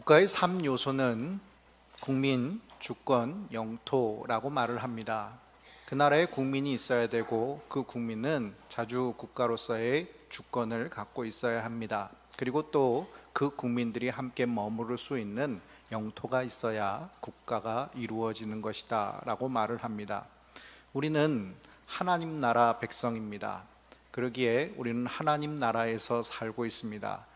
국가의 3요소는 국민, 주권, 영토라고 말을 합니다. 그 나라에 국민이 있어야 되고 그 국민은 자주 국가로서의 주권을 갖고 있어야 합니다. 그리고 또 그 국민들이 함께 머무를 수 있는 영토가 있어야 국가가 이루어지는 것이다 라고 말을 합니다. 우리는 하나님 나라 백성입니다. 그러기에 우리는 하나님 나라에서 살고 있습니다.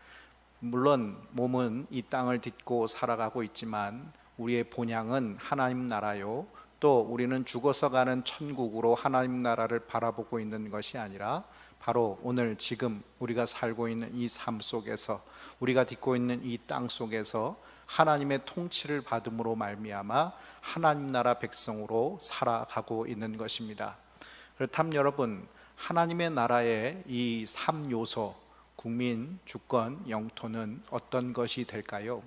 물론 몸은 이 땅을 딛고 살아가고 있지만 우리의 본향은 하나님 나라요, 또 우리는 죽어서 가는 천국으로 하나님 나라를 바라보고 있는 것이 아니라 바로 오늘 지금 우리가 살고 있는 이 삶 속에서, 우리가 딛고 있는 이 땅 속에서 하나님의 통치를 받음으로 말미암아 하나님 나라 백성으로 살아가고 있는 것입니다. 그렇다면 여러분, 하나님의 나라의 이 3요소, 국민, 주권, 영토는 어떤 것이 될까요?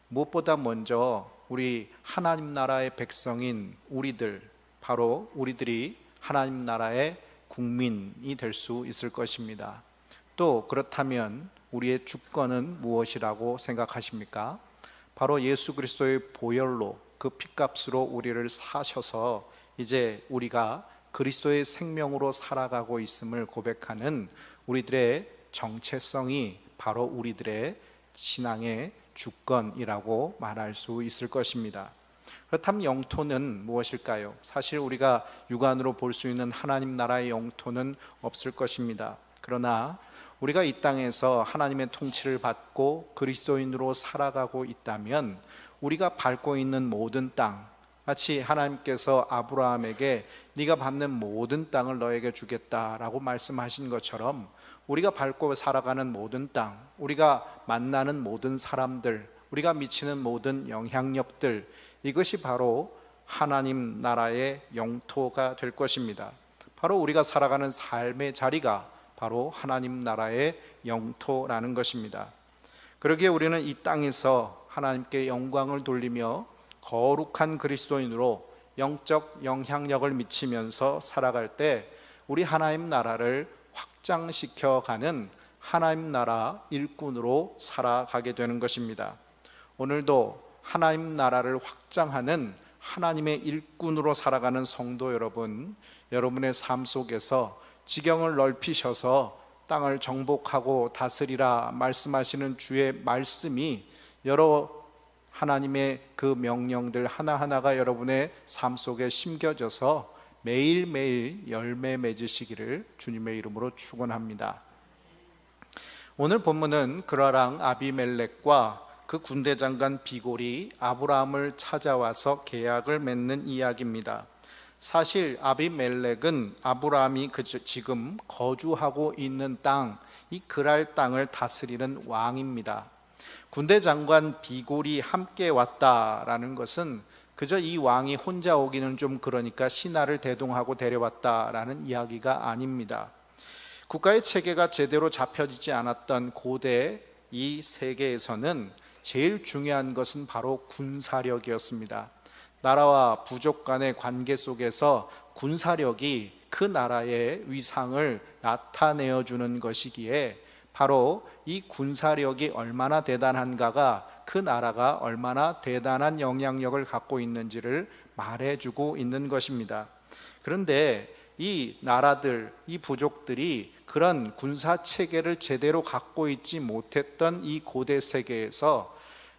무엇보다 먼저 우리 하나님 나라의 백성인 우리들, 바로 우리들이 하나님 나라의 국민이 될 수 있을 것입니다. 또 그렇다면 우리의 주권은 무엇이라고 생각하십니까? 바로 예수 그리스도의 보혈로, 그 핏값으로 우리를 사셔서 이제 우리가 그리스도의 생명으로 살아가고 있음을 고백하는 우리들의 정체성이 바로 우리들의 신앙의 주권이라고 말할 수 있을 것입니다. 그렇다면 영토는 무엇일까요? 사실 우리가 육안으로 볼 수 있는 하나님 나라의 영토는 없을 것입니다. 그러나 우리가 이 땅에서 하나님의 통치를 받고 그리스도인으로 살아가고 있다면 우리가 밟고 있는 모든 땅, 마치 하나님께서 아브라함에게 네가 밟는 모든 땅을 너에게 주겠다라고 말씀하신 것처럼 우리가 밟고 살아가는 모든 땅, 우리가 만나는 모든 사람들, 우리가 미치는 모든 영향력들, 이것이 바로 하나님 나라의 영토가 될 것입니다. 바로 우리가 살아가는 삶의 자리가 바로 하나님 나라의 영토라는 것입니다. 그러기에 우리는 이 땅에서 하나님께 영광을 돌리며 거룩한 그리스도인으로 영적 영향력을 미치면서 살아갈 때 우리 하나님 나라를 확장시켜가는 하나님 나라 일꾼으로 살아가게 되는 것입니다. 오늘도 하나님 나라를 확장하는 하나님의 일꾼으로 살아가는 성도 여러분, 여러분의 삶 속에서 지경을 넓히셔서 땅을 정복하고 다스리라 말씀하시는 주의 말씀이 여러 하나님의 그 명령들 하나하나가 여러분의 삶 속에 심겨져서 매일매일 열매 맺으시기를 주님의 이름으로 축원합니다. 오늘 본문은 그라랑 아비멜렉과 그 군대 장관 비골이 아브라함을 찾아와서 계약을 맺는 이야기입니다. 사실 아비멜렉은 아브라함이 지금 거주하고 있는 땅, 이 그랄 땅을 다스리는 왕입니다. 군대 장관 비골이 함께 왔다라는 것은 그저 이 왕이 혼자 오기는 좀 그러니까 신하를 대동하고 데려왔다라는 이야기가 아닙니다. 국가의 체계가 제대로 잡혀지지 않았던 고대 이 세계에서는 제일 중요한 것은 바로 군사력이었습니다. 나라와 부족 간의 관계 속에서 군사력이 그 나라의 위상을 나타내어 주는 것이기에 바로 이 군사력이 얼마나 대단한가가 그 나라가 얼마나 대단한 영향력을 갖고 있는지를 말해주고 있는 것입니다. 그런데 이 나라들, 이 부족들이 그런 군사 체계를 제대로 갖고 있지 못했던 이 고대 세계에서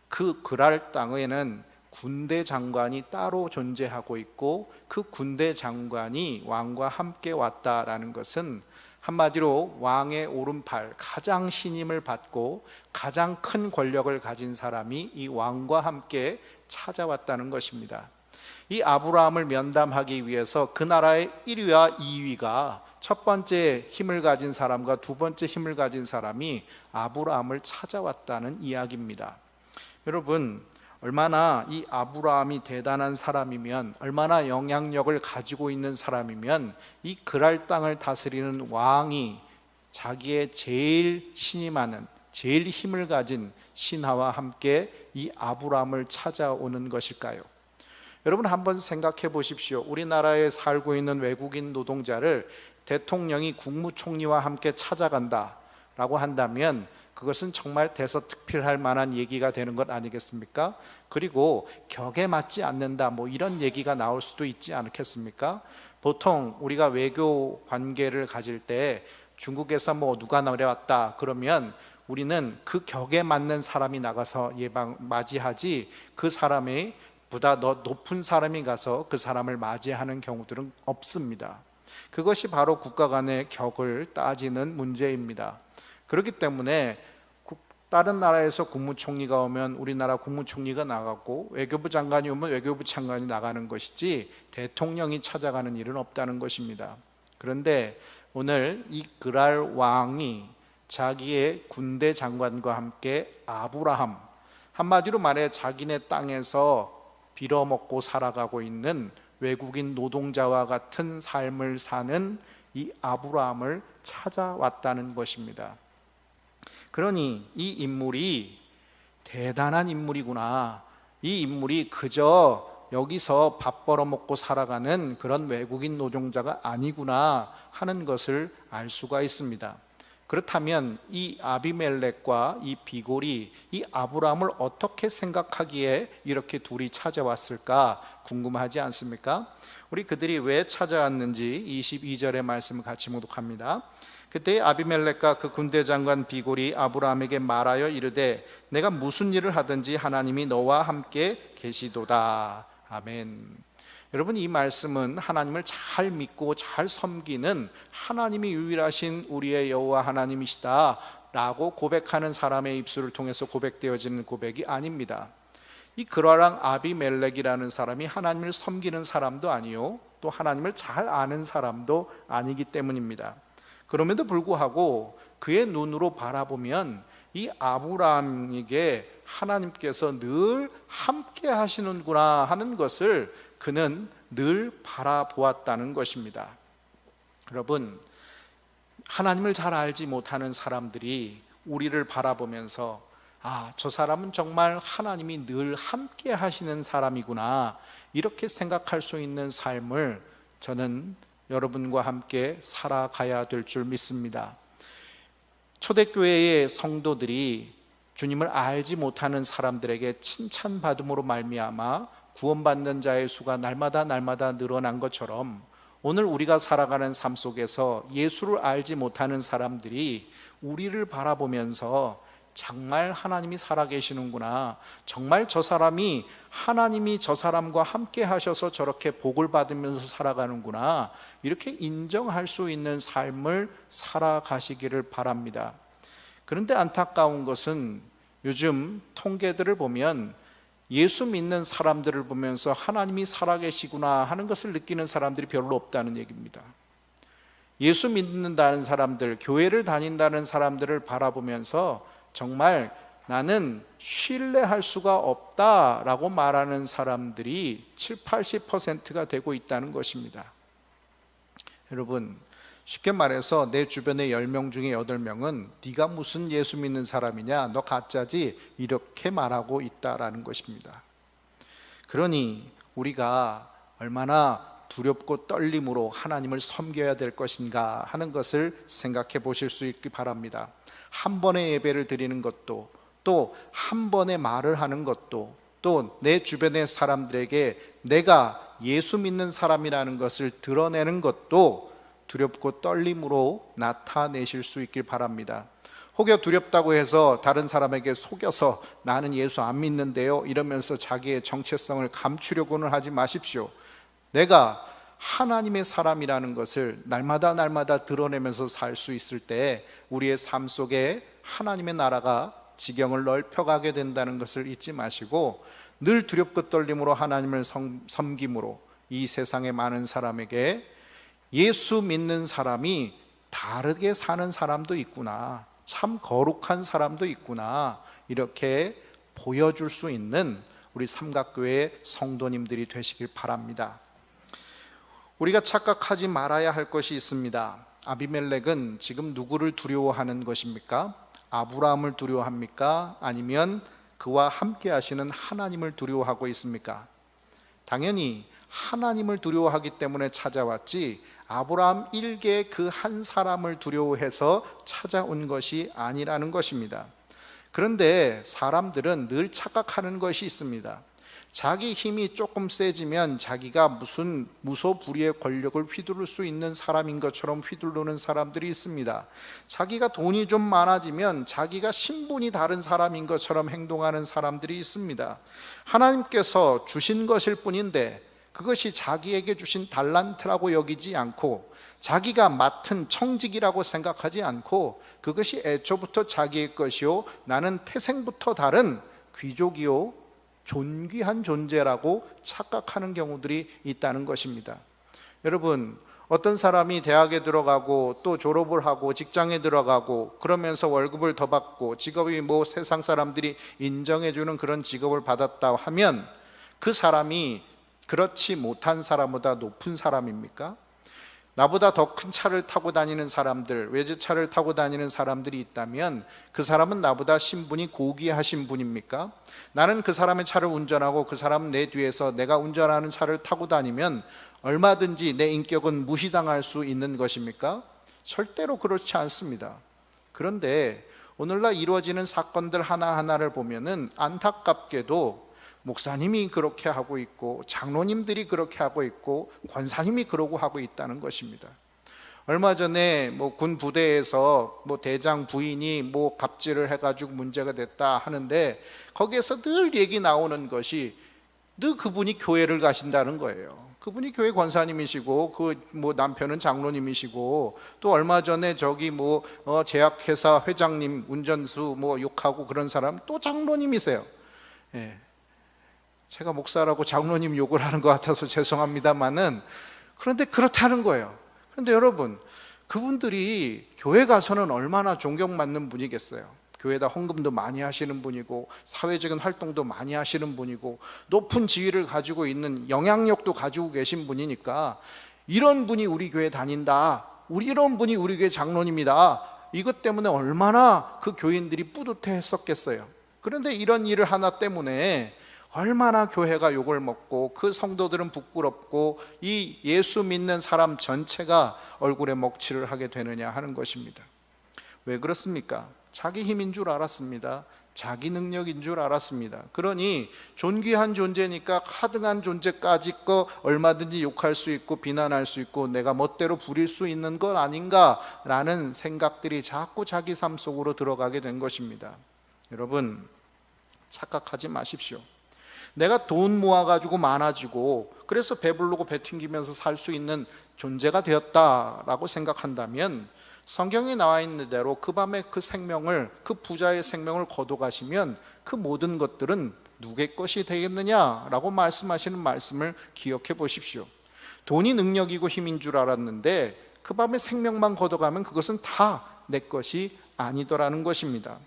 그 그랄 땅에는 군대 장관이 따로 존재하고 있고 그 군대 장관이 왕과 함께 왔다라는 것은 한마디로 왕의 오른팔, 가장 신임을 받고 가장 큰 권력을 가진 사람이 이 왕과 함께 찾아왔다는 것입니다. 이 아브라함을 면담하기 위해서 그 나라의 1위와 2위가 첫 번째 힘을 가진 사람과 두 번째 힘을 가진 사람이 아브라함을 찾아왔다는 이야기입니다. 여러분, 얼마나 이 아브라함이 대단한 사람이면, 얼마나 영향력을 가지고 있는 사람이면 이 그랄 땅을 다스리는 왕이 자기의 제일 신임하는, 제일 힘을 가진 신하와 함께 이 아브라함을 찾아오는 것일까요? 여러분 한번 생각해 보십시오. 우리나라에 살고 있는 외국인 노동자를 대통령이 국무총리와 함께 찾아간다라고 한다면 그것은 정말 대서특필할 만한 얘기가 되는 것 아니겠습니까? 그리고 격에 맞지 않는다, 뭐 이런 얘기가 나올 수도 있지 않겠습니까? 보통 우리가 외교 관계를 가질 때 중국에서 뭐 누가 내려왔다 그러면 우리는 그 격에 맞는 사람이 나가서 맞이하지, 그 사람이 보다 더 높은 사람이 가서 그 사람을 맞이하는 경우들은 없습니다. 그것이 바로 국가 간의 격을 따지는 문제입니다. 그렇기 때문에 다른 나라에서 국무총리가 오면 우리나라 국무총리가 나가고, 외교부 장관이 오면 외교부 장관이 나가는 것이지 대통령이 찾아가는 일은 없다는 것입니다. 그런데 오늘 이 그랄 왕이 자기의 군대 장관과 함께 아브라함, 한마디로 말해 자기네 땅에서 빌어먹고 살아가고 있는 외국인 노동자와 같은 삶을 사는 이 아브라함을 찾아왔다는 것입니다. 그러니 이 인물이 대단한 인물이구나, 이 인물이 그저 여기서 밥 벌어먹고 살아가는 그런 외국인 노동자가 아니구나 하는 것을 알 수가 있습니다. 그렇다면 이 아비멜렉과 이 비골이 이 아브라함을 어떻게 생각하기에 이렇게 둘이 찾아왔을까 궁금하지 않습니까? 우리 그들이 왜 찾아왔는지 22절의 말씀을 같이 묵독합니다. 그때 아비멜렉과 그 군대 장관 비골이 아브라함에게 말하여 이르되 내가 무슨 일을 하든지 하나님이 너와 함께 계시도다. 아멘. 여러분, 이 말씀은 하나님을 잘 믿고 잘 섬기는 하나님이 유일하신 우리의 여호와 하나님이시다 라고 고백하는 사람의 입술을 통해서 고백되어지는 고백이 아닙니다. 이 그라랑 아비멜렉이라는 사람이 하나님을 섬기는 사람도 아니요, 또 하나님을 잘 아는 사람도 아니기 때문입니다. 그럼에도 불구하고 그의 눈으로 바라보면 이 아브라함에게 하나님께서 늘 함께 하시는구나 하는 것을 그는 늘 바라보았다는 것입니다. 여러분, 하나님을 잘 알지 못하는 사람들이 우리를 바라보면서 저 사람은 정말 하나님이 늘 함께 하시는 사람이구나 이렇게 생각할 수 있는 삶을 저는 여러분과 함께 살아가야 될 줄 믿습니다. 초대교회의 성도들이 주님을 알지 못하는 사람들에게 칭찬받음으로 말미암아 구원받는 자의 수가 날마다 늘어난 것처럼, 오늘 우리가 살아가는 삶 속에서 예수를 알지 못하는 사람들이 우리를 바라보면서 정말 하나님이 살아계시는구나, 정말 저 사람이 하나님이 저 사람과 함께 하셔서 저렇게 복을 받으면서 살아가는구나, 이렇게 인정할 수 있는 삶을 살아가시기를 바랍니다. 그런데 안타까운 것은 요즘 통계들을 보면 예수 믿는 사람들을 보면서 하나님이 살아계시구나 하는 것을 느끼는 사람들이 별로 없다는 얘기입니다. 예수 믿는다는 사람들, 교회를 다닌다는 사람들을 바라보면서 정말 나는 신뢰할 수가 없다라고 말하는 사람들이 70-80%가 되고 있다는 것입니다. 여러분, 쉽게 말해서 내 주변의 10명 중에 8명은 네가 무슨 예수 믿는 사람이냐, 너 가짜지, 이렇게 말하고 있다라는 것입니다. 그러니 우리가 얼마나 두렵고 떨림으로 하나님을 섬겨야 될 것인가 하는 것을 생각해 보실 수 있기 바랍니다. 한 번의 예배를 드리는 것도, 또 한 번의 말을 하는 것도, 또 내 주변의 사람들에게 내가 예수 믿는 사람이라는 것을 드러내는 것도 두렵고 떨림으로 나타내실 수 있길 바랍니다. 혹여 두렵다고 해서 다른 사람에게 속여서 나는 예수 안 믿는데요 이러면서 자기의 정체성을 감추려고는 하지 마십시오. 내가 하나님의 사람이라는 것을 날마다 드러내면서 살 수 있을 때 우리의 삶 속에 하나님의 나라가 지경을 넓혀가게 된다는 것을 잊지 마시고, 늘 두렵고 떨림으로 하나님을 섬김으로 이 세상의 많은 사람에게 예수 믿는 사람이 다르게 사는 사람도 있구나, 참 거룩한 사람도 있구나, 이렇게 보여줄 수 있는 우리 삼각교회 성도님들이 되시길 바랍니다. 우리가 착각하지 말아야 할 것이 있습니다. 아비멜렉은 지금 누구를 두려워하는 것입니까? 아브라함을 두려워합니까? 아니면 그와 함께 하시는 하나님을 두려워하고 있습니까? 당연히 하나님을 두려워하기 때문에 찾아왔지 아브라함 일개 그 한 사람을 두려워해서 찾아온 것이 아니라는 것입니다. 그런데 사람들은 늘 착각하는 것이 있습니다. 자기 힘이 조금 세지면 자기가 무슨 무소불위의 권력을 휘두를 수 있는 사람인 것처럼 휘두르는 사람들이 있습니다. 자기가 돈이 좀 많아지면 자기가 신분이 다른 사람인 것처럼 행동하는 사람들이 있습니다. 하나님께서 주신 것일 뿐인데 그것이 자기에게 주신 달란트라고 여기지 않고 자기가 맡은 청직이라고 생각하지 않고 그것이 애초부터 자기의 것이요 나는 태생부터 다른 귀족이요 존귀한 존재라고 착각하는 경우들이 있다는 것입니다. 여러분, 어떤 사람이 대학에 들어가고 또 졸업을 하고 직장에 들어가고 그러면서 월급을 더 받고 직업이 세상 사람들이 인정해주는 그런 직업을 받았다 하면 그 사람이 그렇지 못한 사람보다 높은 사람입니까? 나보다 더 큰 차를 타고 다니는 사람들, 외제차를 타고 다니는 사람들이 있다면 그 사람은 나보다 신분이 고귀하신 분입니까? 나는 그 사람의 차를 운전하고 그 사람은 내 뒤에서 내가 운전하는 차를 타고 다니면 얼마든지 내 인격은 무시당할 수 있는 것입니까? 절대로 그렇지 않습니다. 그런데 오늘날 이루어지는 사건들 하나하나를 보면은 안타깝게도 목사님이 그렇게 하고 있고 장로님들이 그렇게 하고 있고 권사님이 그러고 하고 있다는 것입니다. 얼마 전에 군 부대에서 대장 부인이 갑질을 해가지고 문제가 됐다 하는데 거기에서 늘 얘기 나오는 것이 늘 그분이 교회를 가신다는 거예요. 그분이 교회 권사님이시고 남편은 장로님이시고 또 얼마 전에 제약회사 회장님 운전수 욕하고 그런 사람 또 장로님이세요. 예. 제가 목사라고 장로님 욕을 하는 것 같아서 죄송합니다만은 그런데 그렇다는 거예요. 그런데 여러분, 그분들이 교회 가서는 얼마나 존경받는 분이겠어요. 교회에다 헌금도 많이 하시는 분이고 사회적인 활동도 많이 하시는 분이고 높은 지위를 가지고 있는 영향력도 가지고 계신 분이니까 이런 분이 우리 교회 다닌다, 이런 분이 우리 교회 장로님이다, 이것 때문에 얼마나 그 교인들이 뿌듯해 했었겠어요. 그런데 이런 일을 하나 때문에 얼마나 교회가 욕을 먹고 그 성도들은 부끄럽고 이 예수 믿는 사람 전체가 얼굴에 먹칠을 하게 되느냐 하는 것입니다. 왜 그렇습니까? 자기 힘인 줄 알았습니다. 자기 능력인 줄 알았습니다. 그러니 존귀한 존재니까 하등한 존재까지 얼마든지 욕할 수 있고 비난할 수 있고 내가 멋대로 부릴 수 있는 것 아닌가라는 생각들이 자꾸 자기 삶 속으로 들어가게 된 것입니다. 여러분, 착각하지 마십시오. 내가 돈 모아가지고 많아지고 그래서 배부르고 배 튕기면서 살 수 있는 존재가 되었다라고 생각한다면 성경에 나와 있는 대로 그 밤에 그 부자의 생명을 거둬가시면 그 모든 것들은 누구의 것이 되겠느냐라고 말씀하시는 말씀을 기억해 보십시오. 돈이 능력이고 힘인 줄 알았는데 그 밤에 생명만 거둬가면 그것은 다 내 것이 아니더라는 것입니다.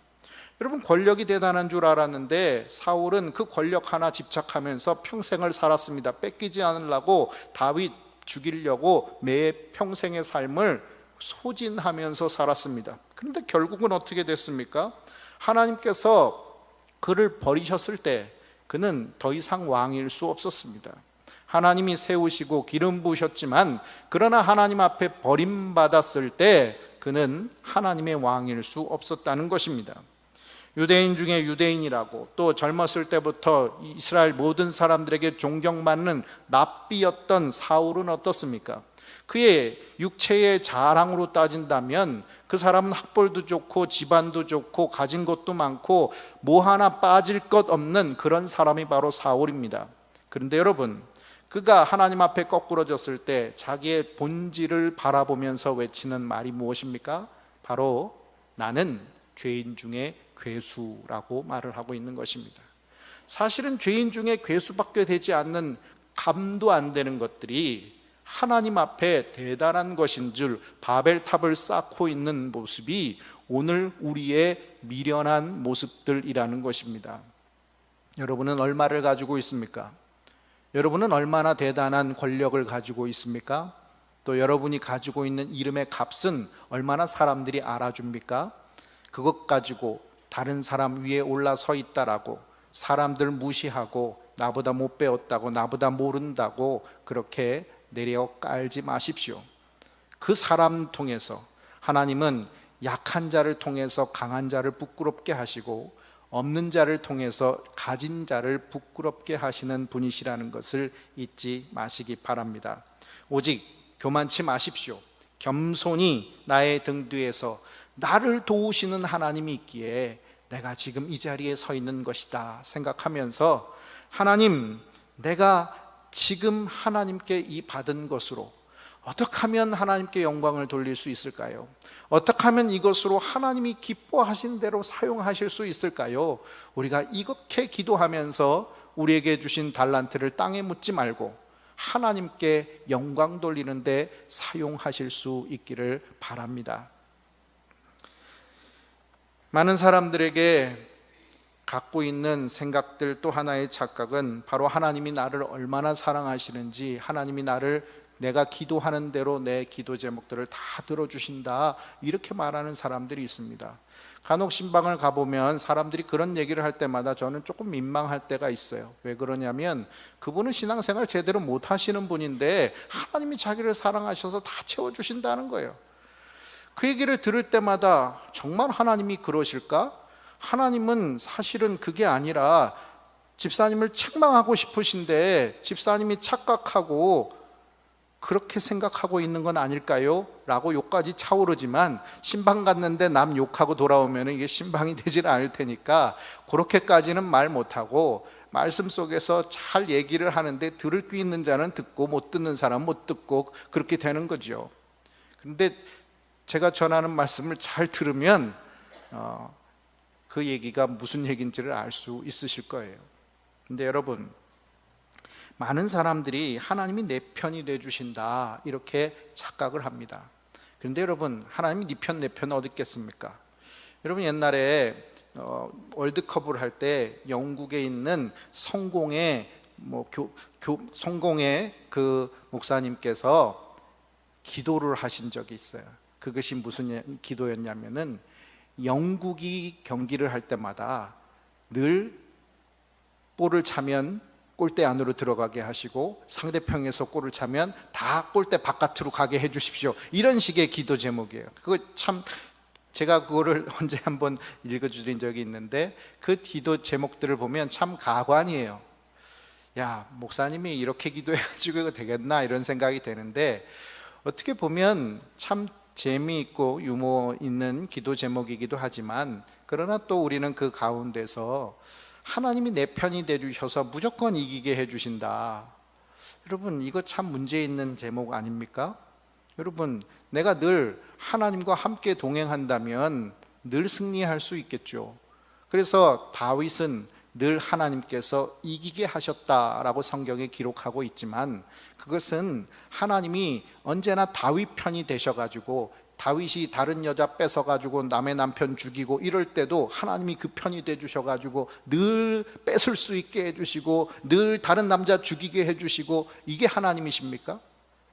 여러분, 권력이 대단한 줄 알았는데 사울은 그 권력 하나 집착하면서 평생을 살았습니다. 뺏기지 않으려고 다윗 죽이려고 매 평생의 삶을 소진하면서 살았습니다. 그런데 결국은 어떻게 됐습니까? 하나님께서 그를 버리셨을 때 그는 더 이상 왕일 수 없었습니다. 하나님이 세우시고 기름 부으셨지만 그러나 하나님 앞에 버림받았을 때 그는 하나님의 왕일 수 없었다는 것입니다. 유대인 중에 유대인이라고 또 젊었을 때부터 이스라엘 모든 사람들에게 존경받는 랍비였던 사울은 어떻습니까? 그의 육체의 자랑으로 따진다면 그 사람은 학벌도 좋고 집안도 좋고 가진 것도 많고 뭐 하나 빠질 것 없는 그런 사람이 바로 사울입니다. 그런데 여러분, 그가 하나님 앞에 거꾸러졌을 때 자기의 본질을 바라보면서 외치는 말이 무엇입니까? 바로 나는 죄인 중에 괴수라고 말을 하고 있는 것입니다. 사실은 죄인 중에 괴수밖에 되지 않는 감도 안 되는 것들이 하나님 앞에 대단한 것인 줄 바벨탑을 쌓고 있는 모습이 오늘 우리의 미련한 모습들이라는 것입니다. 여러분은 얼마를 가지고 있습니까? 여러분은 얼마나 대단한 권력을 가지고 있습니까? 또 여러분이 가지고 있는 이름의 값은 얼마나 사람들이 알아줍니까? 그것 가지고 다른 사람 위에 올라서 있다라고 사람들 무시하고 나보다 못 배웠다고, 나보다 모른다고 그렇게 내려 깔지 마십시오. 그 사람 통해서 하나님은 약한 자를 통해서 강한 자를 부끄럽게 하시고, 없는 자를 통해서 가진 자를 부끄럽게 하시는 분이시라는 것을 잊지 마시기 바랍니다. 오직 교만치 마십시오. 겸손히 나의 등 뒤에서 나를 도우시는 하나님이 있기에 내가 지금 이 자리에 서 있는 것이다 생각하면서, 하나님, 내가 지금 하나님께 이 받은 것으로 어떻게 하면 하나님께 영광을 돌릴 수 있을까요? 어떻게 하면 이것으로 하나님이 기뻐하신 대로 사용하실 수 있을까요? 우리가 이렇게 기도하면서 우리에게 주신 달란트를 땅에 묻지 말고 하나님께 영광 돌리는 데 사용하실 수 있기를 바랍니다. 많은 사람들에게 갖고 있는 생각들 또 하나의 착각은 바로 하나님이 나를 얼마나 사랑하시는지, 하나님이 내가 기도하는 대로 내 기도 제목들을 다 들어주신다, 이렇게 말하는 사람들이 있습니다. 간혹 신방을 가보면 사람들이 그런 얘기를 할 때마다 저는 조금 민망할 때가 있어요. 왜 그러냐면 그분은 신앙생활 제대로 못 하시는 분인데 하나님이 자기를 사랑하셔서 다 채워주신다는 거예요. 그 얘기를 들을 때마다 정말 하나님이 그러실까? 하나님은 사실은 그게 아니라 집사님을 책망하고 싶으신데 집사님이 착각하고 그렇게 생각하고 있는 건 아닐까요? 라고 욕까지 차오르지만 신방 갔는데 남 욕하고 돌아오면 이게 신방이 되질 않을 테니까 그렇게까지는 말 못하고 말씀 속에서 잘 얘기를 하는데 들을 귀 있는 자는 듣고 못 듣는 사람은 못 듣고 그렇게 되는 거죠. 그런데 제가 전하는 말씀을 잘 들으면 그 얘기가 무슨 얘기인지를 알 수 있으실 거예요. 근데 여러분, 많은 사람들이 하나님이 내 편이 되주신다 이렇게 착각을 합니다. 그런데 여러분, 하나님이 네 편 내 편 어디 있겠습니까? 여러분, 옛날에 월드컵을 할 때 영국에 있는 성공의 성공의 그 목사님께서 기도를 하신 적이 있어요. 그것이 무슨 기도였냐면은 영국이 경기를 할 때마다 늘 볼을 차면 골대 안으로 들어가게 하시고 상대편에서 골을 차면 다 골대 바깥으로 가게 해주십시오, 이런 식의 기도 제목이에요. 그거 참 제가 그거를 언제 한번 읽어드린 적이 있는데 그 기도 제목들을 보면 참 가관이에요. 야, 목사님이 이렇게 기도해가지고 이거 되겠나 이런 생각이 되는데, 어떻게 보면 참 재미있고 유머 있는 기도 제목이기도 하지만, 그러나 또 우리는 그 가운데서 하나님이 내 편이 되주셔서 무조건 이기게 해주신다, 여러분, 이거 참 문제 있는 제목 아닙니까? 여러분, 내가 늘 하나님과 함께 동행한다면 늘 승리할 수 있겠죠. 그래서 다윗은 늘 하나님께서 이기게 하셨다라고 성경에 기록하고 있지만, 그것은 하나님이 언제나 다윗 편이 되셔가지고 다윗이 다른 여자 뺏어가지고 남의 남편 죽이고 이럴 때도 하나님이 그 편이 되주셔가지고 늘 뺏을 수 있게 해주시고 늘 다른 남자 죽이게 해주시고, 이게 하나님이십니까?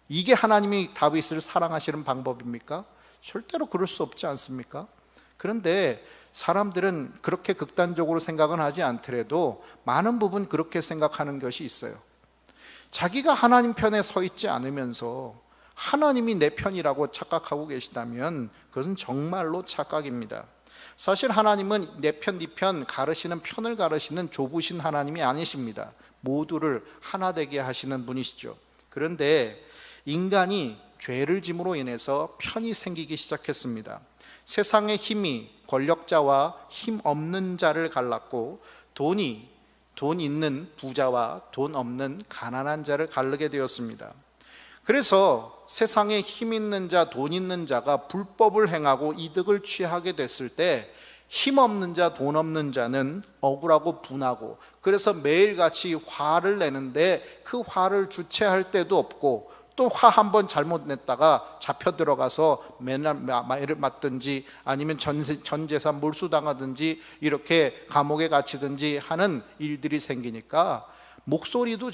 이게 하나님이 다윗을 사랑하시는 방법입니까? 절대로 그럴 수 없지 않습니까? 그런데 사람들은 그렇게 극단적으로 생각은 하지 않더라도 많은 부분 그렇게 생각하는 것이 있어요. 자기가 하나님 편에 서 있지 않으면서 하나님이 내 편이라고 착각하고 계시다면 그것은 정말로 착각입니다. 사실 하나님은 내 편, 네 편 가르시는, 편을 가르시는 좁으신 하나님이 아니십니다. 모두를 하나 되게 하시는 분이시죠. 그런데 인간이 죄를 짐으로 인해서 편이 생기기 시작했습니다. 세상의 힘이 권력자와 힘 없는 자를 갈랐고, 돈 있는 부자와 돈 없는 가난한 자를 가르게 되었습니다. 그래서 세상에 힘 있는 자, 돈 있는 자가 불법을 행하고 이득을 취하게 됐을 때 힘 없는 자, 돈 없는 자는 억울하고 분하고, 그래서 매일같이 화를 내는데 그 화를 주체할 때도 없고, 또 화 한 번 잘못 냈다가 잡혀 들어가서 맨날 매를 맞든지 아니면 전 재산 몰수당하든지 이렇게 감옥에 갇히든지 하는 일들이 생기니까 목소리도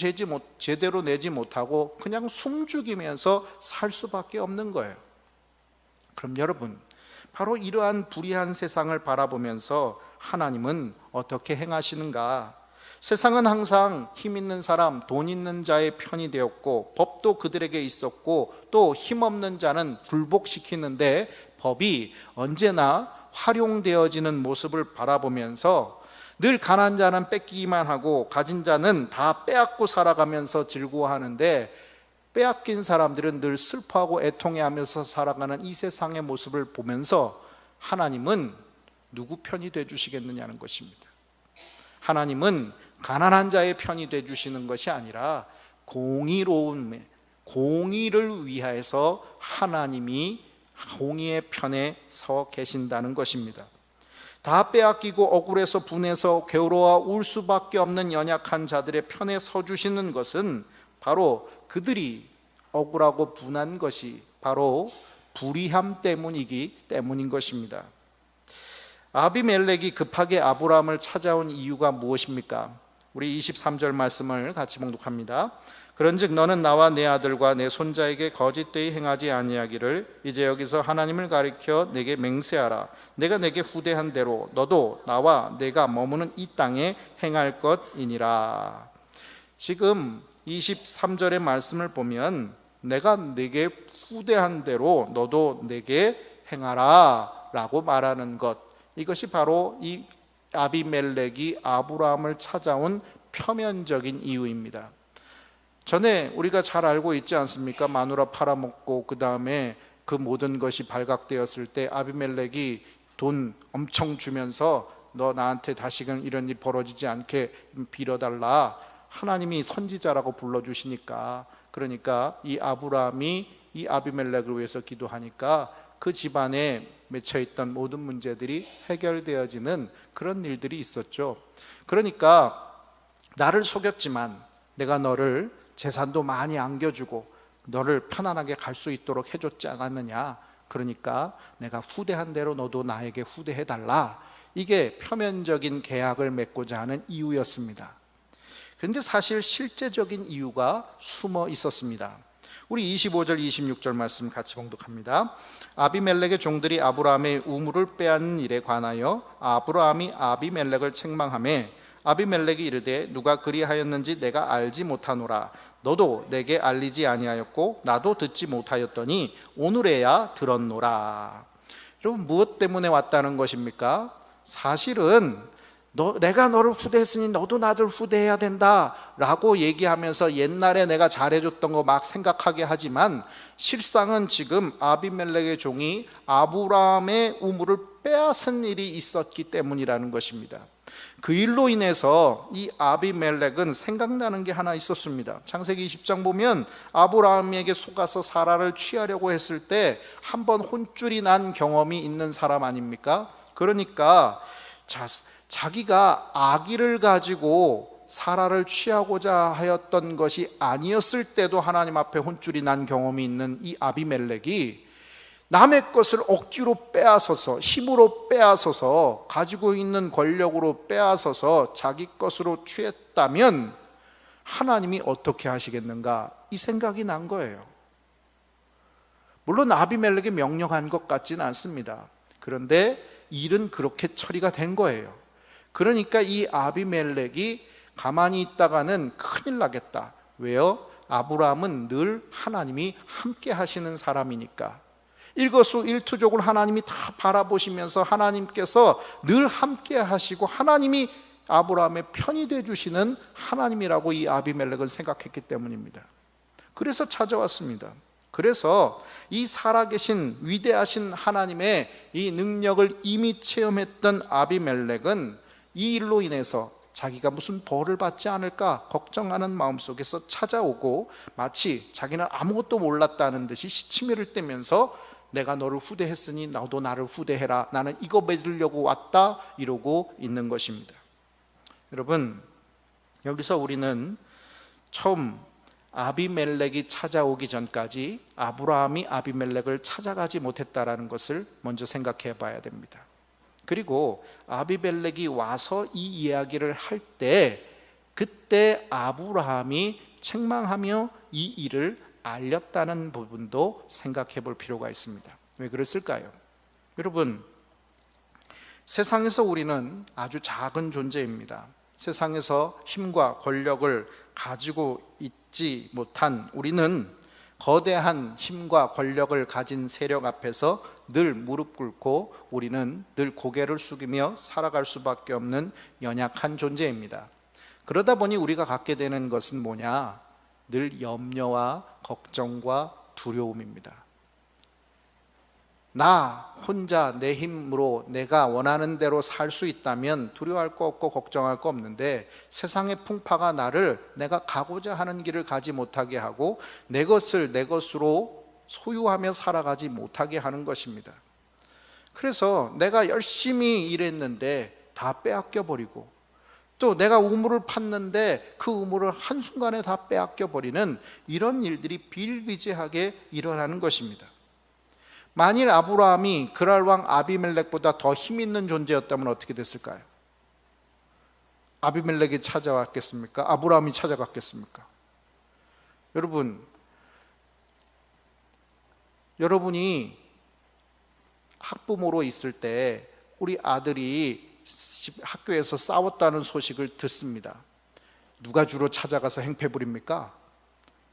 제대로 내지 못하고 그냥 숨죽이면서 살 수밖에 없는 거예요. 그럼 여러분, 바로 이러한 불의한 세상을 바라보면서 하나님은 어떻게 행하시는가? 세상은 항상 힘 있는 사람, 돈 있는 자의 편이 되었고 법도 그들에게 있었고 또 힘없는 자는 굴복시키는데 법이 언제나 활용되어지는 모습을 바라보면서 늘 가난한 자는 뺏기기만 하고 가진 자는 다 빼앗고 살아가면서 즐거워하는데 빼앗긴 사람들은 늘 슬퍼하고 애통해하면서 살아가는 이 세상의 모습을 보면서 하나님은 누구 편이 되어주시겠느냐는 것입니다. 하나님은 가난한 자의 편이 되어주시는 것이 아니라 공의로운, 공의를 위하여서 하나님이 공의의 편에 서 계신다는 것입니다. 다 빼앗기고 억울해서 분해서 괴로워 울 수밖에 없는 연약한 자들의 편에 서 주시는 것은 바로 그들이 억울하고 분한 것이 바로 불의함 때문이기 때문인 것입니다. 아비멜렉이 급하게 아브라함을 찾아온 이유가 무엇입니까? 우리 23절 말씀을 같이 봉독합니다. 그런즉 너는 나와 내 아들과 내 손자에게 거짓되이 행하지 아니하기를 이제 여기서 하나님을 가리켜 내게 맹세하라. 내가 내게 후대한 대로 너도 나와 내가 머무는 이 땅에 행할 것이니라. 지금 23절의 말씀을 보면 내가 내게 후대한 대로 너도 내게 행하라 라고 말하는 것, 이것이 바로 이 아비멜렉이 아브라함을 찾아온 표면적인 이유입니다. 전에 우리가 잘 알고 있지 않습니까? 마누라 팔아먹고 그 다음에 그 모든 것이 발각되었을 때 아비멜렉이 돈 엄청 주면서 너 나한테 다시금 이런 일 벌어지지 않게 빌어달라. 하나님이 선지자라고 불러주시니까, 그러니까 이 아브라함이 이 아비멜렉을 위해서 기도하니까 그 집안에 맺혀있던 모든 문제들이 해결되어지는 그런 일들이 있었죠. 그러니까 나를 속였지만 내가 너를 재산도 많이 안겨주고 너를 편안하게 갈 수 있도록 해줬지 않았느냐. 그러니까 내가 후대한 대로 너도 나에게 후대해달라. 이게 표면적인 계약을 맺고자 하는 이유였습니다. 그런데 사실 실제적인 이유가 숨어 있었습니다. 우리 25절 26절 말씀 같이 봉독합니다. 아비멜렉의 종들이 아브라함의 우물을 빼앗는 일에 관하여 아브라함이 아비멜렉을 책망하매 아비멜렉이 이르되 누가 그리하였는지 내가 알지 못하노라. 너도 내게 알리지 아니하였고 나도 듣지 못하였더니 오늘에야 들었노라. 여러분, 무엇 때문에 왔다는 것입니까? 사실은 내가 너를 후대했으니 너도 나를 후대해야 된다 라고 얘기하면서 옛날에 내가 잘해줬던 거 막 생각하게 하지만 실상은 지금 아비멜렉의 종이 아브라함의 우물을 빼앗은 일이 있었기 때문이라는 것입니다. 그 일로 인해서 이 아비멜렉은 생각나는 게 하나 있었습니다. 창세기 20장 보면 아브라함에게 속아서 사라를 취하려고 했을 때 한번 혼쭐이 난 경험이 있는 사람 아닙니까? 그러니까 자기가 아기를 가지고 사라를 취하고자 하였던 것이 아니었을 때도 하나님 앞에 혼쭐이 난 경험이 있는 이 아비멜렉이 남의 것을 억지로 빼앗아서, 힘으로 빼앗아서, 가지고 있는 권력으로 빼앗아서 자기 것으로 취했다면 하나님이 어떻게 하시겠는가, 이 생각이 난 거예요. 물론 아비멜렉이 명령한 것 같지는 않습니다. 그런데 일은 그렇게 처리가 된 거예요. 그러니까 이 아비멜렉이 가만히 있다가는 큰일 나겠다. 왜요? 아브라함은 늘 하나님이 함께 하시는 사람이니까. 일거수일투족을 하나님이 다 바라보시면서 하나님께서 늘 함께 하시고 하나님이 아브라함의 편이 되어주시는 하나님이라고 이 아비멜렉은 생각했기 때문입니다. 그래서 찾아왔습니다. 그래서 이 살아계신 위대하신 하나님의 이 능력을 이미 체험했던 아비멜렉은 이 일로 인해서 자기가 무슨 벌을 받지 않을까 걱정하는 마음속에서 찾아오고 마치 자기는 아무것도 몰랐다는 듯이 시치미를 떼면서 내가 너를 후대했으니 너도 나를 후대해라. 나는 이거 맺으려고 왔다. 이러고 있는 것입니다. 여러분, 여기서 우리는 처음 아비멜렉이 찾아오기 전까지 아브라함이 아비멜렉을 찾아가지 못했다라는 것을 먼저 생각해 봐야 됩니다. 그리고 아비멜렉이 와서 이 이야기를 할 때 그때 아브라함이 책망하며 이 일을 알렸다는 부분도 생각해 볼 필요가 있습니다. 왜 그랬을까요? 여러분, 세상에서 우리는 아주 작은 존재입니다. 세상에서 힘과 권력을 가지고 있지 못한 우리는 거대한 힘과 권력을 가진 세력 앞에서 늘 무릎 꿇고 우리는 늘 고개를 숙이며 살아갈 수밖에 없는 연약한 존재입니다. 그러다 보니 우리가 갖게 되는 것은 뭐냐? 늘 염려와 걱정과 두려움입니다. 나 혼자 내 힘으로 내가 원하는 대로 살 수 있다면 두려워할 거 없고 걱정할 거 없는데, 세상의 풍파가 나를 내가 가고자 하는 길을 가지 못하게 하고 내 것을 내 것으로 소유하며 살아가지 못하게 하는 것입니다. 그래서 내가 열심히 일했는데 다 빼앗겨 버리고, 또 내가 우물을 팠는데 그 우물을 한순간에 다 빼앗겨 버리는 이런 일들이 비일비재하게 일어나는 것입니다. 만일 아브라함이 그랄 왕 아비멜렉보다 더 힘 있는 존재였다면 어떻게 됐을까요? 아비멜렉이 찾아왔겠습니까? 아브라함이 찾아갔겠습니까? 여러분이 학부모로 있을 때 우리 아들이 학교에서 싸웠다는 소식을 듣습니다. 누가 주로 찾아가서 행패 부립니까?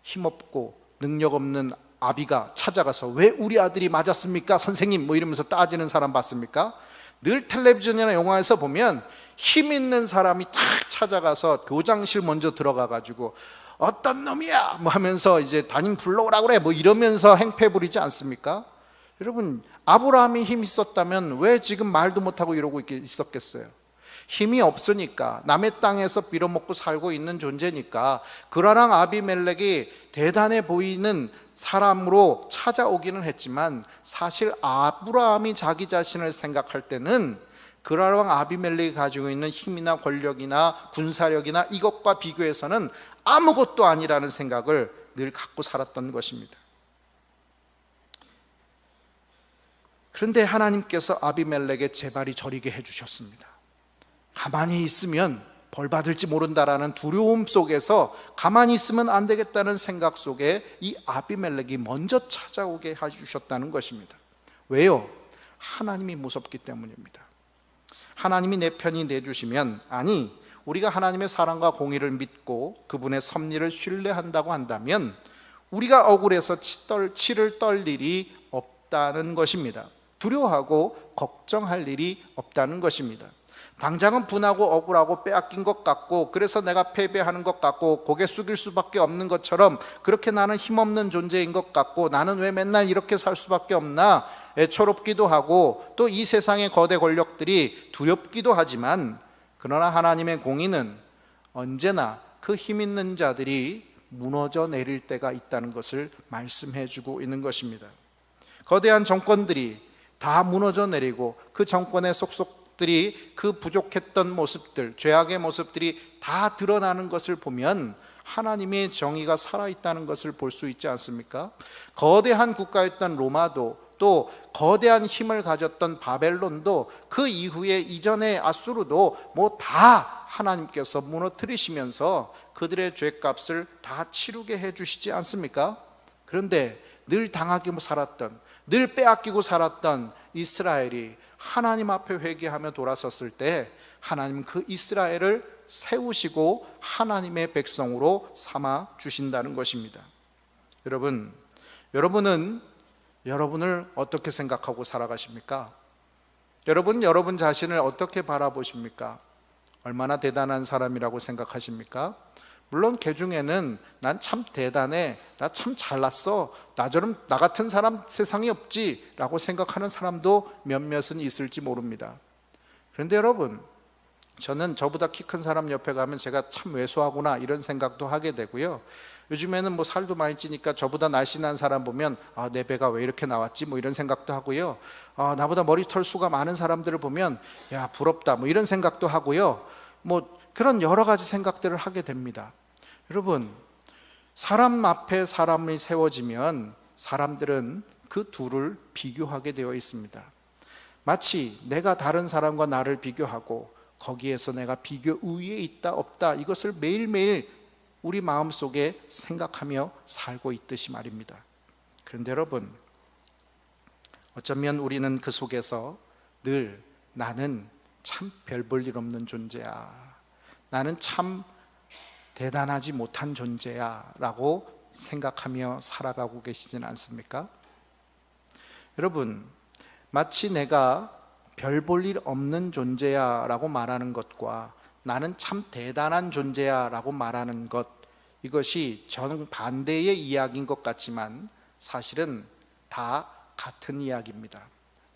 힘없고 능력 없는 아비가 찾아가서 왜 우리 아들이 맞았습니까? 선생님 뭐 이러면서 따지는 사람 봤습니까? 늘 텔레비전이나 영화에서 보면 힘 있는 사람이 탁 찾아가서 교장실 먼저 들어가 가지고 어떤 놈이야 뭐 하면서 이제 담임 불러오라고 그래 뭐 이러면서 행패 부리지 않습니까? 여러분, 아브라함이 힘 있었다면 왜 지금 말도 못하고 이러고 있었겠어요? 힘이 없으니까, 남의 땅에서 빌어먹고 살고 있는 존재니까 그러랑 아비멜렉이 대단해 보이는 사람으로 찾아오기는 했지만, 사실 아브라함이 자기 자신을 생각할 때는 그랄 왕 아비멜렉이 가지고 있는 힘이나 권력이나 군사력이나 이것과 비교해서는 아무것도 아니라는 생각을 늘 갖고 살았던 것입니다. 그런데 하나님께서 아비멜렉의 제발이 저리게 해주셨습니다. 가만히 있으면 벌 받을지 모른다라는 두려움 속에서 가만히 있으면 안 되겠다는 생각 속에 이 아비멜렉이 먼저 찾아오게 해주셨다는 것입니다. 왜요? 하나님이 무섭기 때문입니다. 하나님이 내 편이 내주시면, 아니 우리가 하나님의 사랑과 공의를 믿고 그분의 섭리를 신뢰한다고 한다면 우리가 억울해서 치를 떨 일이 없다는 것입니다. 두려워하고 걱정할 일이 없다는 것입니다. 당장은 분하고 억울하고 빼앗긴 것 같고, 그래서 내가 패배하는 것 같고 고개 숙일 수밖에 없는 것처럼, 그렇게 나는 힘없는 존재인 것 같고 나는 왜 맨날 이렇게 살 수밖에 없나 애처롭기도 하고, 또 이 세상의 거대 권력들이 두렵기도 하지만, 그러나 하나님의 공의는 언제나 그 힘 있는 자들이 무너져 내릴 때가 있다는 것을 말씀해 주고 있는 것입니다. 거대한 정권들이 다 무너져 내리고 그 정권의 속속들이 그 부족했던 모습들, 죄악의 모습들이 다 드러나는 것을 보면 하나님의 정의가 살아있다는 것을 볼 수 있지 않습니까? 거대한 국가였던 로마도, 또 거대한 힘을 가졌던 바벨론도, 그 이후에 이전의 아수르도 뭐 다 하나님께서 무너뜨리시면서 그들의 죄값을 다 치르게 해주시지 않습니까? 그런데 늘 당하고 살았던, 늘 빼앗기고 살았던 이스라엘이 하나님 앞에 회개하며 돌아섰을 때 하나님 그 이스라엘을 세우시고 하나님의 백성으로 삼아 주신다는 것입니다. 여러분은 여러분을 어떻게 생각하고 살아가십니까? 여러분 자신을 어떻게 바라보십니까? 얼마나 대단한 사람이라고 생각하십니까? 물론 개 중에는 난 참 대단해, 나 참 잘났어, 나 같은 사람 세상에 없지 라고 생각하는 사람도 몇몇은 있을지 모릅니다. 그런데 여러분, 저는 저보다 키 큰 사람 옆에 가면 제가 참 왜소하구나 이런 생각도 하게 되고요. 요즘에는 뭐 살도 많이 찌니까 저보다 날씬한 사람 보면 내 배가 왜 이렇게 나왔지 뭐 이런 생각도 하고요. 나보다 머리털 수가 많은 사람들을 보면 야 부럽다 뭐 이런 생각도 하고요. 뭐 그런 여러 가지 생각들을 하게 됩니다. 여러분, 사람 앞에 사람이 세워지면 사람들은 그 둘을 비교하게 되어 있습니다. 마치 내가 다른 사람과 나를 비교하고 거기에서 내가 비교 우위에 있다 없다 이것을 매일매일 우리 마음속에 생각하며 살고 있듯이 말입니다. 그런데 여러분, 어쩌면 우리는 그 속에서 늘 나는 참 별 볼 일 없는 존재야, 나는 참 대단하지 못한 존재야 라고 생각하며 살아가고 계시진 않습니까? 여러분, 마치 내가 별 볼 일 없는 존재야 라고 말하는 것과 나는 참 대단한 존재야 라고 말하는 것, 이것이 정반대의 이야기인 것 같지만 사실은 다 같은 이야기입니다.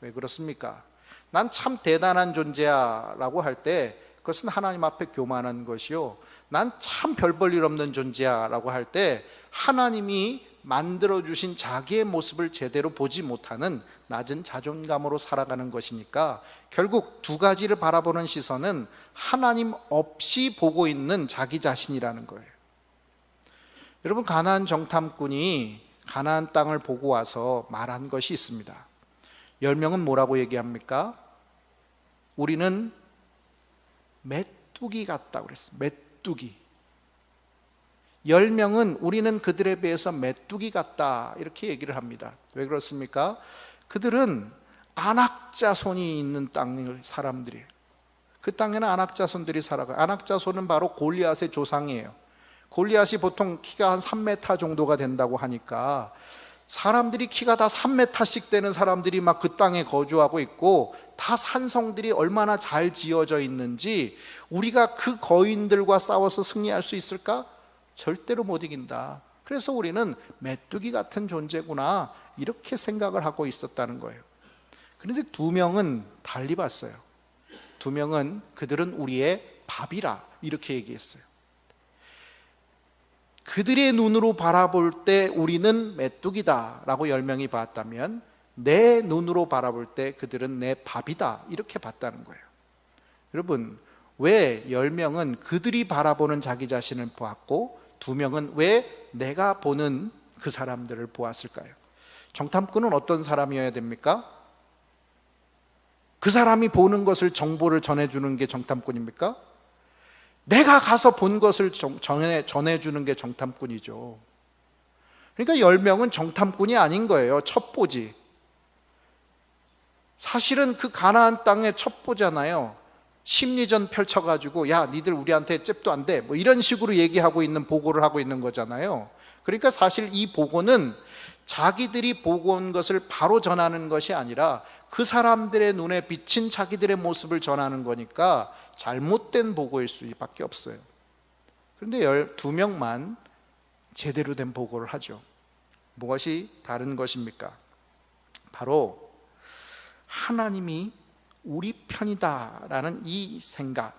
왜 그렇습니까? 난 참 대단한 존재야 라고 할 때 그것은 하나님 앞에 교만한 것이요, 난 참 별 볼 일 없는 존재야 라고 할 때 하나님이 만들어주신 자기의 모습을 제대로 보지 못하는 낮은 자존감으로 살아가는 것이니까 결국 두 가지를 바라보는 시선은 하나님 없이 보고 있는 자기 자신이라는 거예요. 여러분, 가나안 정탐꾼이 가나안 땅을 보고 와서 말한 것이 있습니다. 10명은 뭐라고 얘기합니까? 우리는 메뚜기 같다고 그랬어요. 메뚜기. 10명은 우리는 그들에 비해서 메뚜기 같다 이렇게 얘기를 합니다. 왜 그렇습니까? 그들은 안악자손이 있는 땅의 사람들이에요. 그 땅에는 안악자손들이 살아가요. 안악자손은 바로 골리앗의 조상이에요. 골리앗이 보통 키가 한 3m 정도가 된다고 하니까 사람들이 키가 다 3m씩 되는 사람들이 막 그 땅에 거주하고 있고, 다 산성들이 얼마나 잘 지어져 있는지 우리가 그 거인들과 싸워서 승리할 수 있을까? 절대로 못 이긴다. 그래서 우리는 메뚜기 같은 존재구나 이렇게 생각을 하고 있었다는 거예요. 그런데 2명은 달리 봤어요. 2명은 그들은 우리의 밥이라 이렇게 얘기했어요. 그들의 눈으로 바라볼 때 우리는 메뚜기다 라고 10명이 봤다면, 내 눈으로 바라볼 때 그들은 내 밥이다 이렇게 봤다는 거예요. 여러분, 왜 10명은 그들이 바라보는 자기 자신을 보았고 2명은 왜 내가 보는 그 사람들을 보았을까요? 정탐꾼은 어떤 사람이어야 됩니까? 그 사람이 보는 것을 정보를 전해주는 게 정탐꾼입니까? 내가 가서 본 것을 전해주는 게 정탐꾼이죠. 그러니까 10명은 정탐꾼이 아닌 거예요. 첩보지. 사실은 그 가나안 땅의 첩보잖아요. 심리전 펼쳐가지고 야 니들 우리한테 잽도 안 돼 뭐 이런 식으로 얘기하고 있는, 보고를 하고 있는 거잖아요. 그러니까 사실 이 보고는 자기들이 보고 온 것을 바로 전하는 것이 아니라 그 사람들의 눈에 비친 자기들의 모습을 전하는 거니까 잘못된 보고일 수밖에 없어요. 그런데 12명만 제대로 된 보고를 하죠. 무엇이 다른 것입니까? 바로 하나님이 우리 편이다라는 이 생각,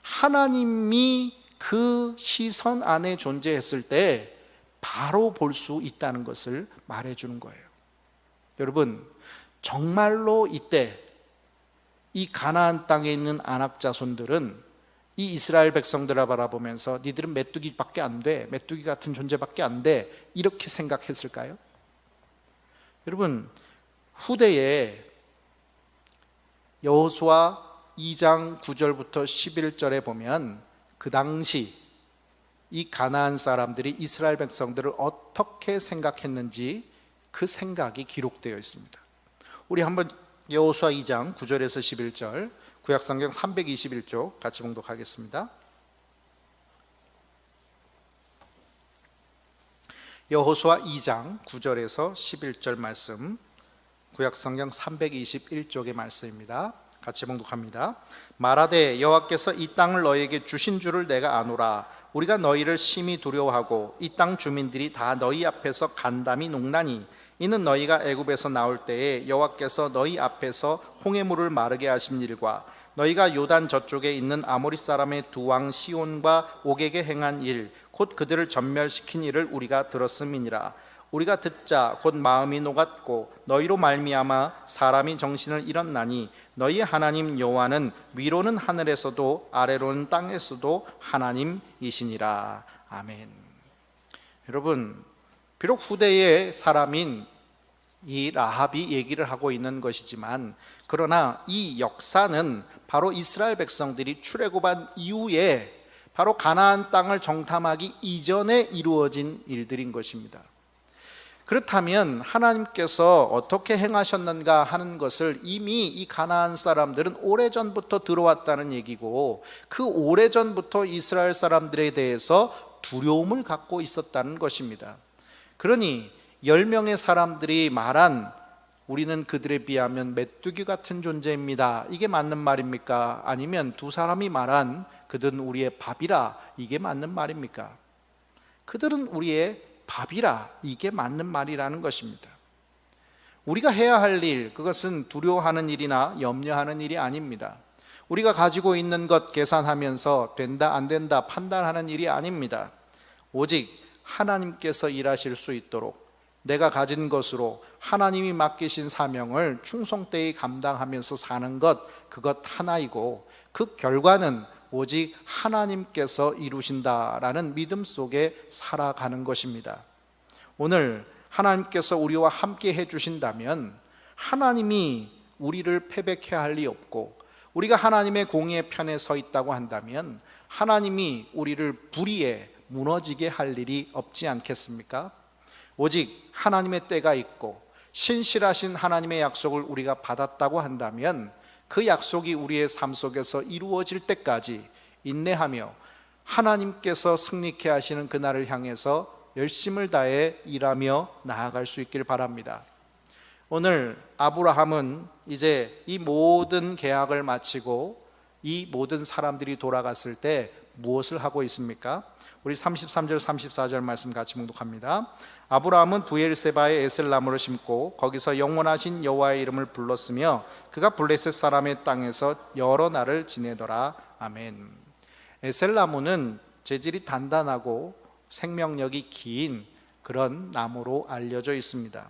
하나님이 그 시선 안에 존재했을 때 바로 볼 수 있다는 것을 말해주는 거예요. 여러분, 정말로 이때 이 가나안 땅에 있는 아낙 자손들은 이 이스라엘 백성들을 바라보면서 니들은 메뚜기밖에 안 돼, 메뚜기 같은 존재밖에 안 돼 이렇게 생각했을까요? 여러분, 후대에 여호수아 2장 9절부터 11절에 보면 그 당시 이 가나안 사람들이 이스라엘 백성들을 어떻게 생각했는지 그 생각이 기록되어 있습니다. 우리 한번 여호수아 2장 9절에서 11절 구약성경 321쪽 같이 봉독하겠습니다. 여호수아 2장 9절에서 11절 말씀, 구약성경 321쪽의 말씀입니다. 같이 봉독합니다. 말하되 여호와께서 이 땅을 너희에게 주신 줄을 내가 아노라. 우리가 너희를 심히 두려워하고 이 땅 주민들이 다 너희 앞에서 간담이 녹나니 이는 너희가 애굽에서 나올 때에 여호와께서 너희 앞에서 홍해물을 마르게 하신 일과 너희가 요단 저쪽에 있는 아모리 사람의 두 왕 시온과 옥에게 행한 일, 곧 그들을 전멸시킨 일을 우리가 들었음이니라. 우리가 듣자 곧 마음이 녹았고 너희로 말미암아 사람이 정신을 잃었나니 너희 하나님 여호와는 위로는 하늘에서도 아래로는 땅에서도 하나님이시니라. 아멘. 여러분, 비록 후대의 사람인 이 라합이 얘기를 하고 있는 것이지만, 그러나 이 역사는 바로 이스라엘 백성들이 출애굽한 이후에 바로 가나안 땅을 정탐하기 이전에 이루어진 일들인 것입니다. 그렇다면 하나님께서 어떻게 행하셨는가 하는 것을 이미 이 가나안 사람들은 오래전부터 들어왔다는 얘기고, 그 오래전부터 이스라엘 사람들에 대해서 두려움을 갖고 있었다는 것입니다. 그러니 10명의 사람들이 말한 우리는 그들에 비하면 메뚜기 같은 존재입니다, 이게 맞는 말입니까? 아니면 두 사람이 말한 그들은 우리의 밥이라, 이게 맞는 말입니까? 그들은 우리의 밥이라, 이게 맞는 말이라는 것입니다. 우리가 해야 할 일, 그것은 두려워하는 일이나 염려하는 일이 아닙니다. 우리가 가지고 있는 것 계산하면서 된다 안 된다 판단하는 일이 아닙니다. 오직 하나님께서 일하실 수 있도록 내가 가진 것으로 하나님이 맡기신 사명을 충성되이 감당하면서 사는 것, 그것 하나이고, 그 결과는 오직 하나님께서 이루신다라는 믿음 속에 살아가는 것입니다. 오늘 하나님께서 우리와 함께 해주신다면 하나님이 우리를 패배케 할 리 없고, 우리가 하나님의 공의의 편에 서 있다고 한다면 하나님이 우리를 불의에 무너지게 할 일이 없지 않겠습니까? 오직 하나님의 때가 있고 신실하신 하나님의 약속을 우리가 받았다고 한다면 그 약속이 우리의 삶 속에서 이루어질 때까지 인내하며 하나님께서 승리케 하시는 그날을 향해서 열심을 다해 일하며 나아갈 수 있길 바랍니다. 오늘 아브라함은 이제 이 모든 계약을 마치고 이 모든 사람들이 돌아갔을 때 무엇을 하고 있습니까? 우리 33절 34절 말씀 같이 묵독합니다. 아브라함은 부엘세바에 에셀나무를 심고 거기서 영원하신 여호와의 이름을 불렀으며 그가 블레셋 사람의 땅에서 여러 날을 지내더라. 아멘. 에셀나무는 재질이 단단하고 생명력이 긴 그런 나무로 알려져 있습니다.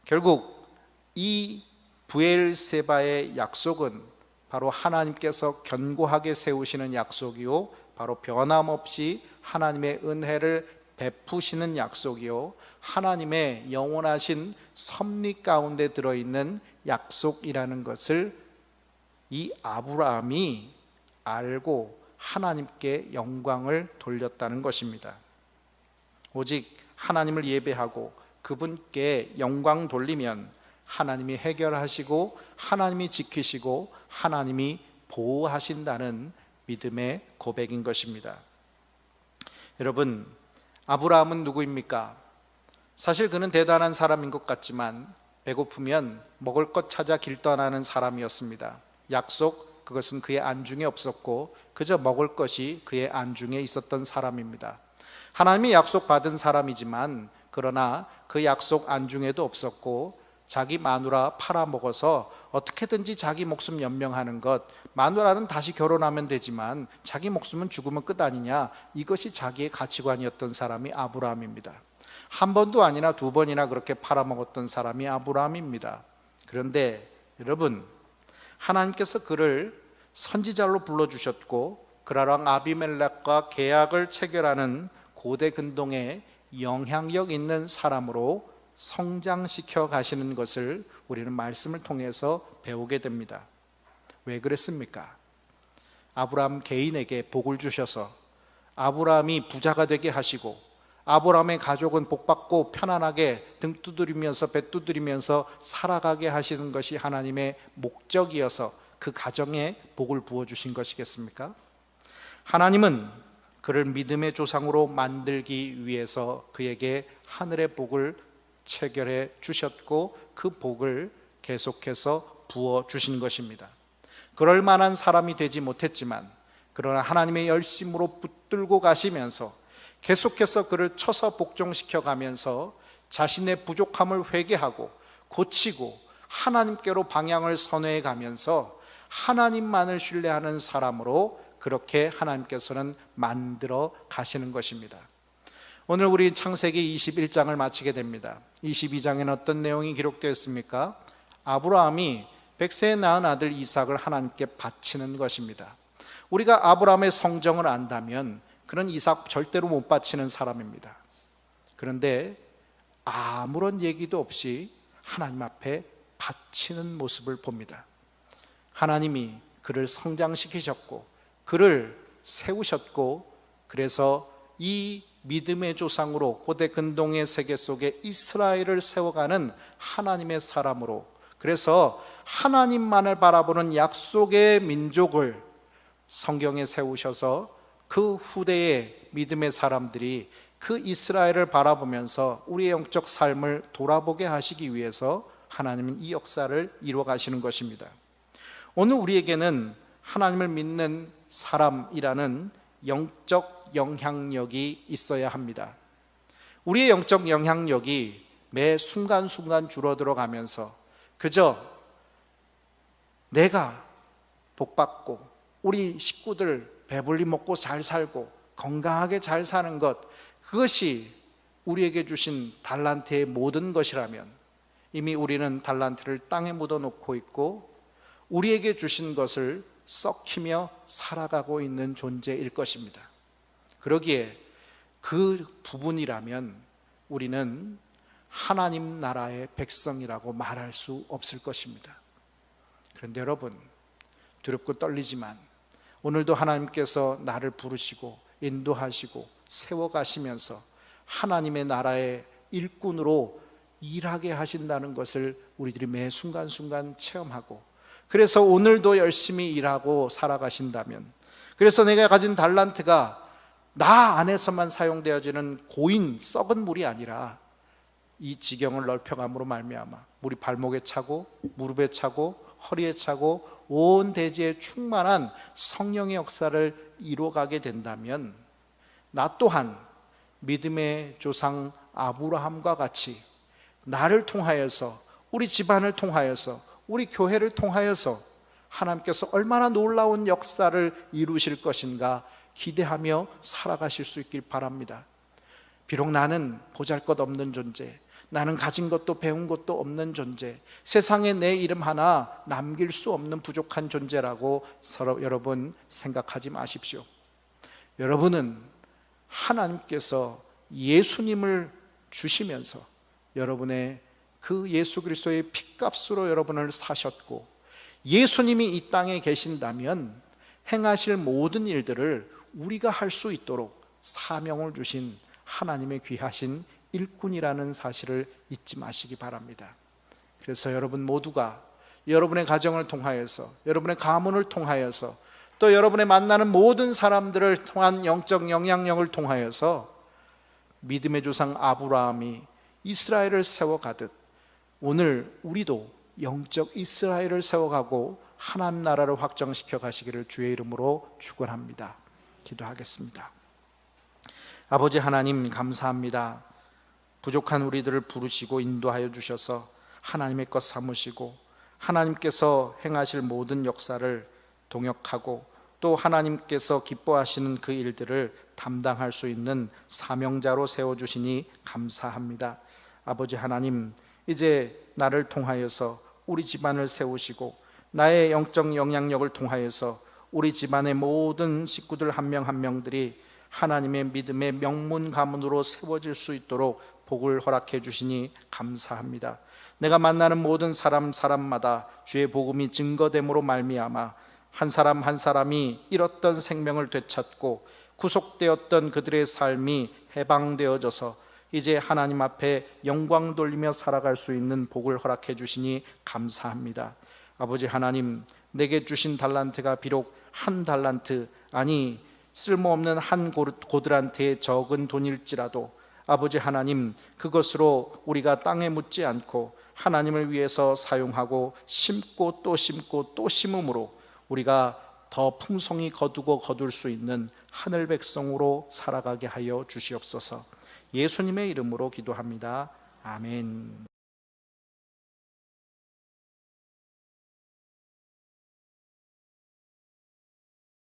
결국 이 부엘세바의 약속은 바로 하나님께서 견고하게 세우시는 약속이요, 바로 변함없이 하나님의 은혜를 베푸시는 약속이요, 하나님의 영원하신 섭리 가운데 들어있는 약속이라는 것을 이 아브라함이 알고 하나님께 영광을 돌렸다는 것입니다. 오직 하나님을 예배하고 그분께 영광 돌리면 하나님이 해결하시고 하나님이 지키시고 하나님이 보호하신다는 믿음의 고백인 것입니다. 여러분, 아브라함은 누구입니까? 사실 그는 대단한 사람인 것 같지만 배고프면 먹을 것 찾아 길 떠나는 사람이었습니다. 약속, 그것은 그의 안중에 없었고 그저 먹을 것이 그의 안중에 있었던 사람입니다. 하나님이 약속받은 사람이지만 그러나 그 약속 안중에도 없었고 자기 마누라 팔아먹어서 어떻게든지 자기 목숨 연명하는 것, 마누라는 다시 결혼하면 되지만 자기 목숨은 죽으면 끝 아니냐, 이것이 자기의 가치관이었던 사람이 아브라함입니다. 한 번도 아니나 두 번이나 그렇게 팔아먹었던 사람이 아브라함입니다. 그런데 여러분, 하나님께서 그를 선지자로 불러주셨고 그라랑 아비멜렉과 계약을 체결하는 고대 근동에 영향력 있는 사람으로 성장시켜 가시는 것을 우리는 말씀을 통해서 배우게 됩니다. 왜 그랬습니까? 아브라함 개인에게 복을 주셔서 아브라함이 부자가 되게 하시고 아브라함의 가족은 복받고 편안하게 등 두드리면서 배 두드리면서 살아가게 하시는 것이 하나님의 목적이어서 그 가정에 복을 부어주신 것이겠습니까? 하나님은 그를 믿음의 조상으로 만들기 위해서 그에게 하늘의 복을 체결해 주셨고 그 복을 계속해서 부어 주신 것입니다. 그럴 만한 사람이 되지 못했지만 그러나 하나님의 열심으로 붙들고 가시면서 계속해서 그를 쳐서 복종시켜 가면서 자신의 부족함을 회개하고 고치고 하나님께로 방향을 선회해 가면서 하나님만을 신뢰하는 사람으로 그렇게 하나님께서는 만들어 가시는 것입니다. 오늘 우리 창세기 21장을 마치게 됩니다. 22장에는 어떤 내용이 기록되어 있습니까? 아브라함이 100세에 낳은 아들 이삭을 하나님께 바치는 것입니다. 우리가 아브라함의 성정을 안다면 그는 이삭 절대로 못 바치는 사람입니다. 그런데 아무런 얘기도 없이 하나님 앞에 바치는 모습을 봅니다. 하나님이 그를 성장시키셨고 그를 세우셨고 그래서 이 믿음의 조상으로 고대 근동의 세계 속에 이스라엘을 세워가는 하나님의 사람으로, 그래서 하나님만을 바라보는 약속의 민족을 성경에 세우셔서 그 후대의 믿음의 사람들이 그 이스라엘을 바라보면서 우리의 영적 삶을 돌아보게 하시기 위해서 하나님은 이 역사를 이루어 가시는 것입니다. 오늘 우리에게는 하나님을 믿는 사람이라는 영적 영향력이 있어야 합니다. 우리의 영적 영향력이 매 순간순간 줄어들어 가면서 그저 내가 복받고 우리 식구들 배불리 먹고 잘 살고 건강하게 잘 사는 것, 그것이 우리에게 주신 달란트의 모든 것이라면 이미 우리는 달란트를 땅에 묻어놓고 있고 우리에게 주신 것을 썩히며 살아가고 있는 존재일 것입니다. 그러기에 그 부분이라면 우리는 하나님 나라의 백성이라고 말할 수 없을 것입니다. 그런데 여러분, 두렵고 떨리지만 오늘도 하나님께서 나를 부르시고 인도하시고 세워가시면서 하나님의 나라의 일꾼으로 일하게 하신다는 것을 우리들이 매 순간순간 체험하고, 그래서 오늘도 열심히 일하고 살아가신다면, 그래서 내가 가진 달란트가 나 안에서만 사용되어지는 고인 썩은 물이 아니라 이 지경을 넓혀감으로 말미암아 물이 발목에 차고 무릎에 차고 허리에 차고 온 대지에 충만한 성령의 역사를 이루어가게 된다면 나 또한 믿음의 조상 아브라함과 같이 나를 통하여서, 우리 집안을 통하여서, 우리 교회를 통하여서 하나님께서 얼마나 놀라운 역사를 이루실 것인가 기대하며 살아가실 수 있길 바랍니다. 비록 나는 보잘것없는 존재, 나는 가진 것도 배운 것도 없는 존재, 세상에 내 이름 하나 남길 수 없는 부족한 존재라고 여러분 생각하지 마십시오. 여러분은 하나님께서 예수님을 주시면서 여러분의 그 예수 그리스도의 핏값으로 여러분을 사셨고, 예수님이 이 땅에 계신다면 행하실 모든 일들을 우리가 할 수 있도록 사명을 주신 하나님의 귀하신 일꾼이라는 사실을 잊지 마시기 바랍니다. 그래서 여러분 모두가 여러분의 가정을 통하여서, 여러분의 가문을 통하여서, 또 여러분의 만나는 모든 사람들을 통한 영적 영향력을 통하여서 믿음의 조상 아브라함이 이스라엘을 세워가듯 오늘 우리도 영적 이스라엘을 세워가고 하나님 나라를 확정시켜 가시기를 주의 이름으로 축원합니다. 기도하겠습니다. 아버지 하나님, 감사합니다. 부족한 우리들을 부르시고 인도하여 주셔서 하나님의 것 삼으시고 하나님께서 행하실 모든 역사를 동역하고 또 하나님께서 기뻐하시는 그 일들을 담당할 수 있는 사명자로 세워주시니 감사합니다. 아버지 하나님, 이제 나를 통하여서 우리 집안을 세우시고 나의 영적 영향력을 통하여서 우리 집안의 모든 식구들 한 명 한 명들이 하나님의 믿음의 명문 가문으로 세워질 수 있도록 복을 허락해 주시니 감사합니다. 내가 만나는 모든 사람마다 주의 복음이 증거됨으로 말미암아 한 사람 한 사람이 잃었던 생명을 되찾고 구속되었던 그들의 삶이 해방되어져서 이제 하나님 앞에 영광 돌리며 살아갈 수 있는 복을 허락해 주시니 감사합니다. 아버지 하나님, 내게 주신 달란트가 비록 한 달란트, 아니 쓸모없는 한 고들한테의 적은 돈일지라도 아버지 하나님, 그것으로 우리가 땅에 묻지 않고 하나님을 위해서 사용하고 심고 또 심고 또 심음으로 우리가 더 풍성히 거두고 거둘 수 있는 하늘 백성으로 살아가게 하여 주시옵소서. 예수님의 이름으로 기도합니다. 아멘.